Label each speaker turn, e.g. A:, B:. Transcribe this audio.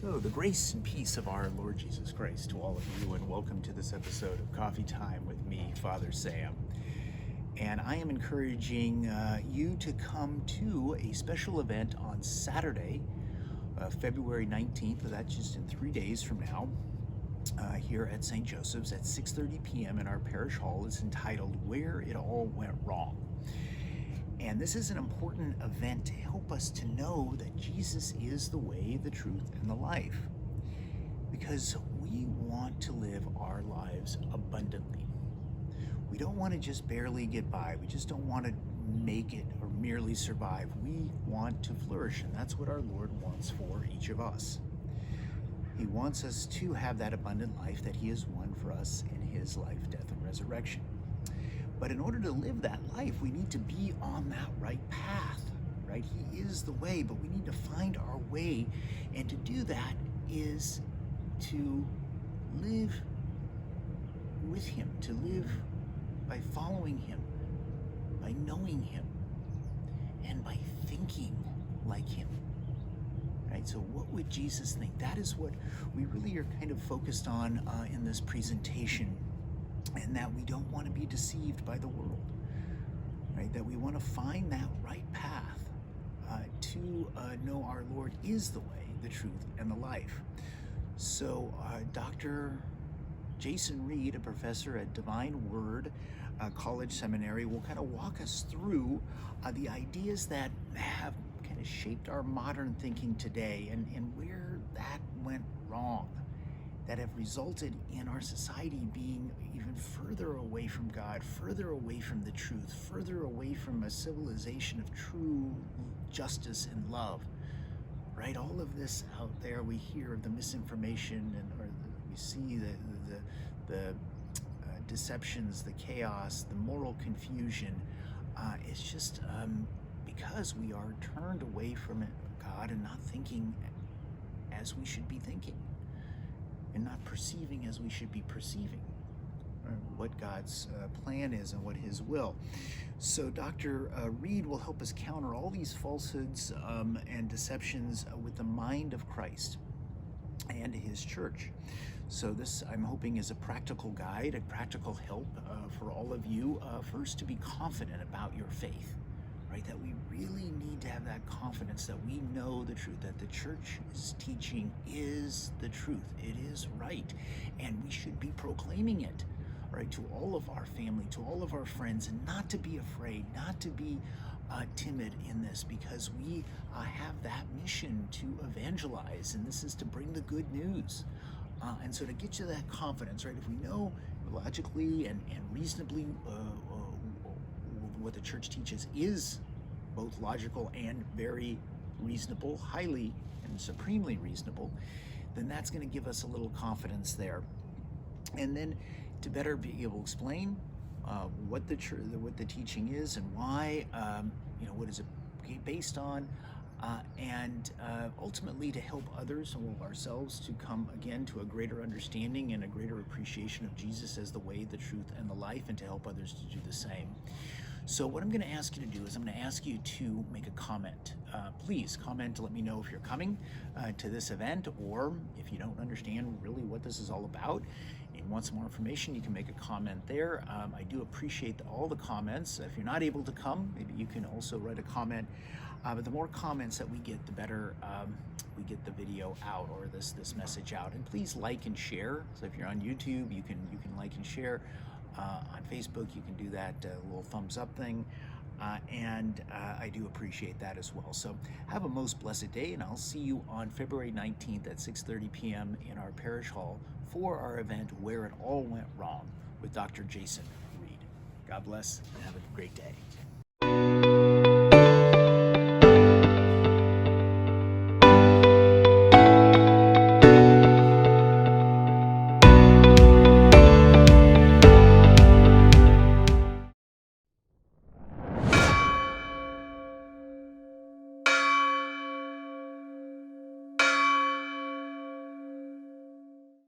A: So, the grace and peace of our Lord Jesus Christ to all of you, and welcome to this episode of Coffee Time with me, Father Sam. And I am encouraging you to come to a special event on Saturday, February 19th. That's just in 3 days from now, here at St. Joseph's at 6:30 p.m. in our parish hall. It's entitled Where It All Went Wrong. And this is an important event to help us to know that Jesus is the way, the truth, and the life. Because we want to live our lives abundantly. We don't want to just barely get by. We just don't want to make it or merely survive. We want to flourish, and that's what our Lord wants for each of us. He wants us to have that abundant life that He has won for us in His life, death, and resurrection. But in order to live that life, we need to be on that right path, right? He is the way, but we need to find our way. And to do that is to live with Him, to live by following Him, by knowing Him, and by thinking like Him. Right? So what would Jesus think? That is what we really are kind of focused on in this presentation. And that we don't want to be deceived by the world, right? That we want to find that right path to know our Lord is the way, the truth, and the life. So Dr. Jason Reed, a professor at Divine Word College Seminary, will kind of walk us through the ideas that have kind of shaped our modern thinking today and where that went wrong, that have resulted in our society being even further away from God, further away from the truth, further away from a civilization of true justice and love, right? All of this out there, we hear of the misinformation we see the deceptions, the chaos, the moral confusion. It's just because we are turned away from God and not thinking as we should be thinking, and not perceiving as we should be perceiving, what God's plan is and what His will. So Dr. Reed will help us counter all these falsehoods and deceptions with the mind of Christ and His church. So this, I'm hoping, is a practical guide, a practical help for all of you, first to be confident about your faith. Right, that we really need to have that confidence that we know the truth, that the church's teaching is the truth. It is right, and we should be proclaiming it, right, to all of our family, to all of our friends, and not to be afraid, not to be timid in this, because we have that mission to evangelize, and this is to bring the good news. And so to get you that confidence, right, if we know logically and reasonably what the church teaches is both logical and very reasonable, highly and supremely reasonable, then that's going to give us a little confidence there. And then to better be able to explain what the teaching is and why, what is it based on, and ultimately to help others and ourselves to come again to a greater understanding and a greater appreciation of Jesus as the way, the truth, and the life, and to help others to do the same. So what I'm going to ask you to do is I'm going to ask you to make a comment. Please comment to let me know if you're coming to this event, or if you don't understand really what this is all about and want some more information, you can make a comment there. I do appreciate all the comments. If you're not able to come, maybe you can also write a comment. But the more comments that we get, the better we get the video out, or this message out. And please like and share. So if you're on YouTube, you can like and share. On Facebook, you can do that little thumbs up thing, and I do appreciate that as well. So have a most blessed day, and I'll see you on February 19th at 6:30 p.m. in our parish hall for our event Where It All Went Wrong with Dr. Jason Reed. God bless, and have a great day.